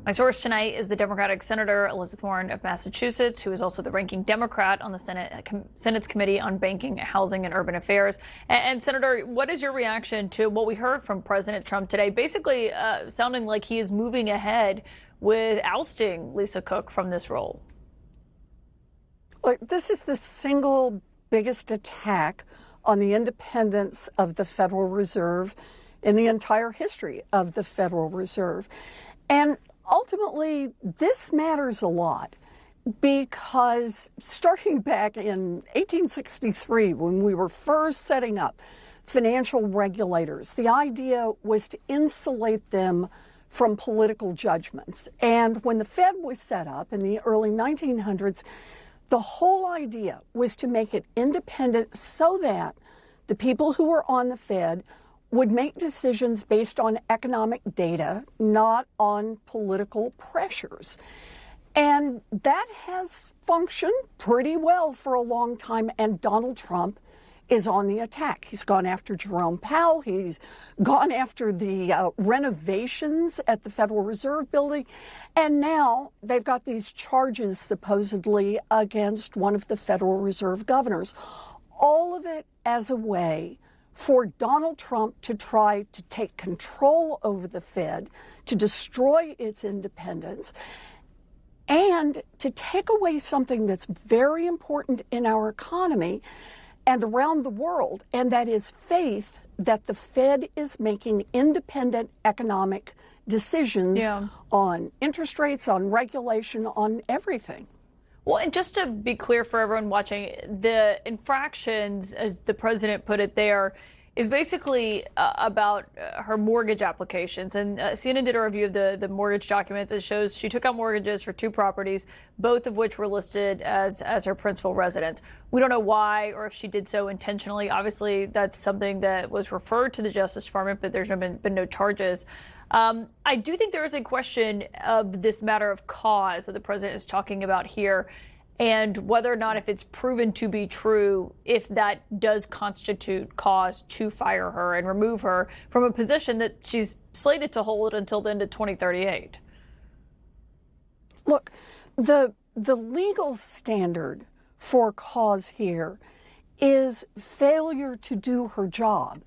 My source tonight is the Democratic Senator Elizabeth Warren of Massachusetts, who is also the ranking Democrat on the Senate's Committee on Banking, Housing, and Urban Affairs. And Senator, what is your reaction to what we heard from President Trump today, basically sounding like he is moving ahead with ousting Lisa Cook from this role? Look, this is the single biggest attack on the independence of the Federal Reserve in the entire history of the Federal Reserve. And ultimately, this matters a lot because starting back in 1863, when we were first setting up financial regulators, the idea was to insulate them from political judgments. And when the Fed was set up in the early 1900s, the whole idea was to make it independent so that the people who were on the Fed would make decisions based on economic data, not on political pressures. And that has functioned pretty well for a long time, and Donald Trump is on the attack. He's gone after Jerome Powell. He's gone after the renovations at the Federal Reserve building. And now they've got these charges supposedly against one of the Federal Reserve governors. All of it as a way for Donald Trump to try to take control over the Fed, to destroy its independence, and to take away something that's very important in our economy and around the world, and that is faith that the Fed is making independent economic decisions on interest rates, on regulation, on everything. Well, and just to be clear for everyone watching, the infractions, as the president put it there, is basically about her mortgage applications. And CNN did a review of the mortgage documents. It shows she took out mortgages for 2 properties, both of which were listed as her principal residence. We don't know why or if she did so intentionally. Obviously, that's something that was referred to the Justice Department, but there's been no charges. I do think there is a question of this matter of cause that the president is talking about here, and whether or not, if it's proven to be true, if that does constitute cause to fire her and remove her from a position that she's slated to hold until the end of 2038. Look, the legal standard for cause here is failure to do her job.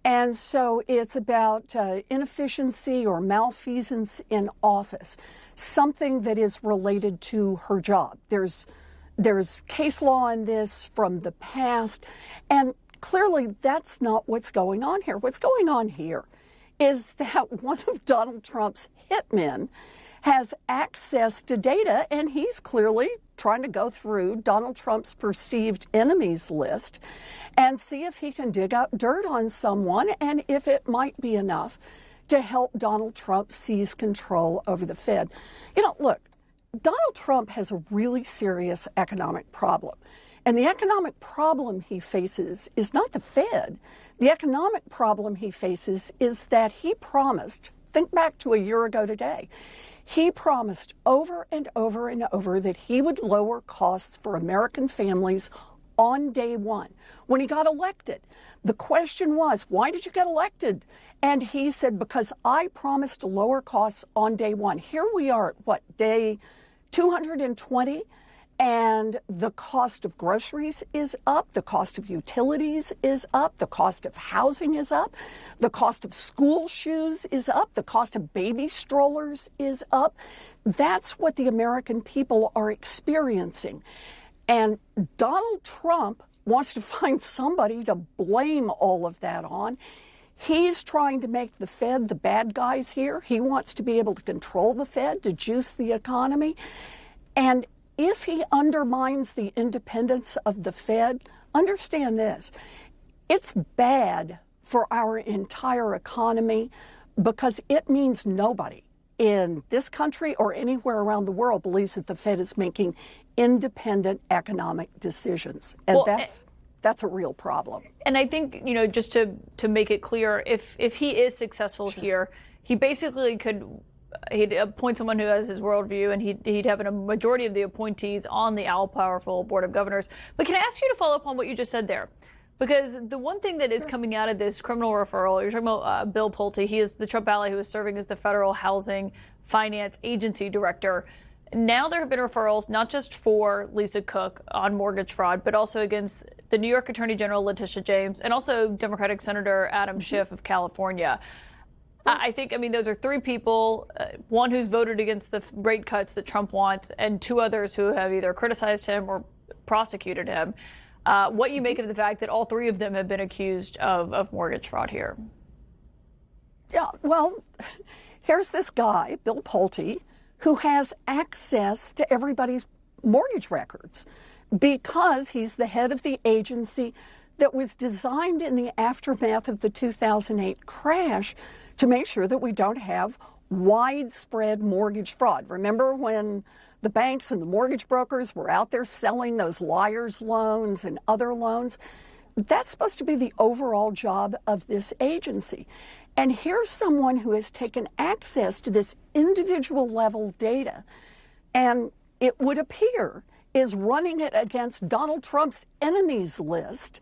And so it's about inefficiency or malfeasance in office, something that is related to her job. There's case law on this from the past, and clearly that's not what's going on here. What's going on here is that one of Donald Trump's hitmen has access to data, and he's clearly trying to go through Donald Trump's perceived enemies list and see if he can dig up dirt on someone and if it might be enough to help Donald Trump seize control over the Fed. You know, look, Donald Trump has a really serious economic problem. And the economic problem he faces is not the Fed. The economic problem he faces is that he promised, think back to a year ago today, he promised over and over and over that he would lower costs for American families on day one when he got elected. The question was, why did you get elected? And he said, because I promised to lower costs on day one. Here we are at what, day 220? And the cost of groceries is up, the cost of utilities is up, the cost of housing is up, the cost of school shoes is up, the cost of baby strollers is up. That's what the American people are experiencing. And Donald Trump wants to find somebody to blame all of that on. He's trying to make the Fed the bad guys here. He wants to be able to control the Fed, to juice the economy. And if he undermines the independence of the Fed, understand this, it's bad for our entire economy because it means nobody in this country or anywhere around the world believes that the Fed is making independent economic decisions. And that's a real problem. And I think, you know, just to make it clear, if he is successful here, he basically he'd appoint someone who has his worldview, and he'd have a majority of the appointees on the all-powerful Board of Governors. But can I ask you to follow up on what you just said there? Because the one thing that is coming out of this criminal referral, you're talking about Bill Pulte. He is the Trump ally who is serving as the Federal Housing Finance Agency Director. Now there have been referrals not just for Lisa Cook on mortgage fraud, but also against the New York Attorney General Letitia James and also Democratic Senator Adam Schiff of California. I think, those are three people, one who's voted against the rate cuts that Trump wants, and two others who have either criticized him or prosecuted him. What you make of the fact that all three of them have been accused of mortgage fraud here? Yeah, well, here's this guy, Bill Pulte, who has access to everybody's mortgage records because he's the head of the agency that was designed in the aftermath of the 2008 crash to make sure that we don't have widespread mortgage fraud. Remember when the banks and the mortgage brokers were out there selling those liar's loans and other loans? That's supposed to be the overall job of this agency. And here's someone who has taken access to this individual level data, and it would appear is running it against Donald Trump's enemies list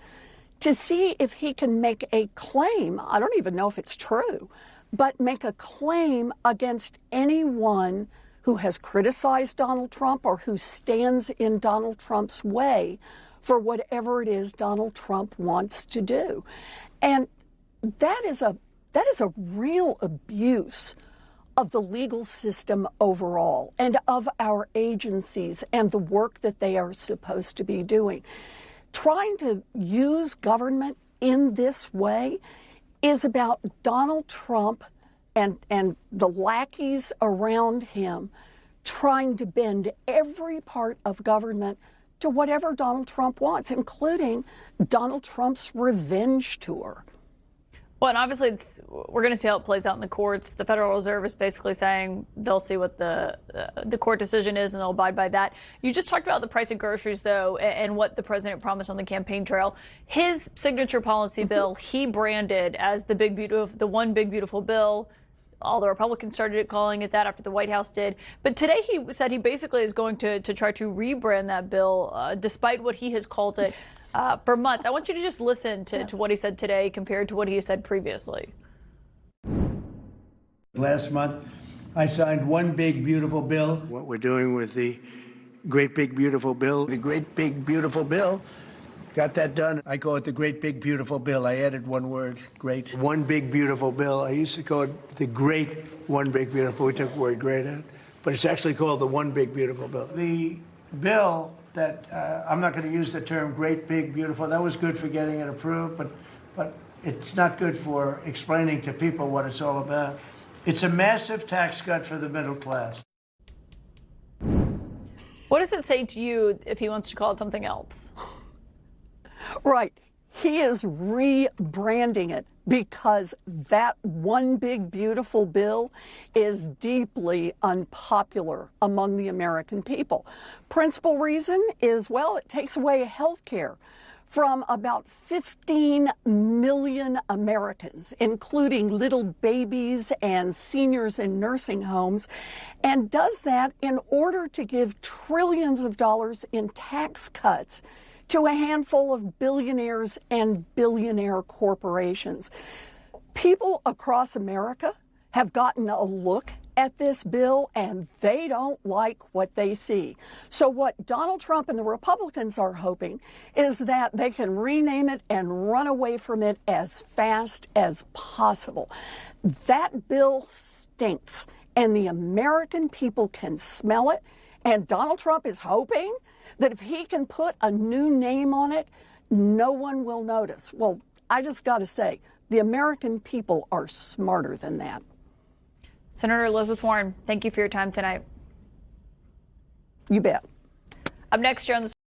to see if he can make a claim. I don't even know if it's true, but make a claim against anyone who has criticized Donald Trump or who stands in Donald Trump's way for whatever it is Donald Trump wants to do. And that is a real abuse of the legal system overall and of our agencies and the work that they are supposed to be doing. Trying to use government in this way is about Donald Trump and the lackeys around him trying to bend every part of government to whatever Donald Trump wants, including Donald Trump's revenge tour. Well, and obviously we're going to see how it plays out in the courts. The Federal Reserve is basically saying they'll see what the court decision is and they'll abide by that. You just talked about the price of groceries, though, and what the president promised on the campaign trail. His signature policy bill, he branded as the one big beautiful bill. All the Republicans started calling it that after the White House did. But today he said he basically is going to try to rebrand that bill, despite what he has called it for months. I want you to just listen to what he said today compared to what he said previously. Last month, I signed one big beautiful bill. What we're doing with the great big beautiful bill. The great big beautiful bill. Got that done. I call it the great big beautiful bill. I added one word, great. One big beautiful bill. I used to call it the great one big beautiful. We took the word great out, but it's actually called the one big beautiful bill. The bill that I'm not going to use the term great big beautiful. That was good for getting it approved, but it's not good for explaining to people what it's all about. It's a massive tax cut for the middle class. What does it say to you if he wants to call it something else? Right. He is rebranding it because that one big beautiful bill is deeply unpopular among the American people. Principal reason is, well, it takes away health care from about 15 million Americans, including little babies and seniors in nursing homes, and does that in order to give trillions of dollars in tax cuts to a handful of billionaires and billionaire corporations. People across America have gotten a look at this bill and they don't like what they see. So what Donald Trump and the Republicans are hoping is that they can rename it and run away from it as fast as possible. That bill stinks and the American people can smell it, and Donald Trump is hoping that if he can put a new name on it, no one will notice. Well, I just got to say, the American people are smarter than that. Senator Elizabeth Warren, thank you for your time tonight. You bet. Up next here on the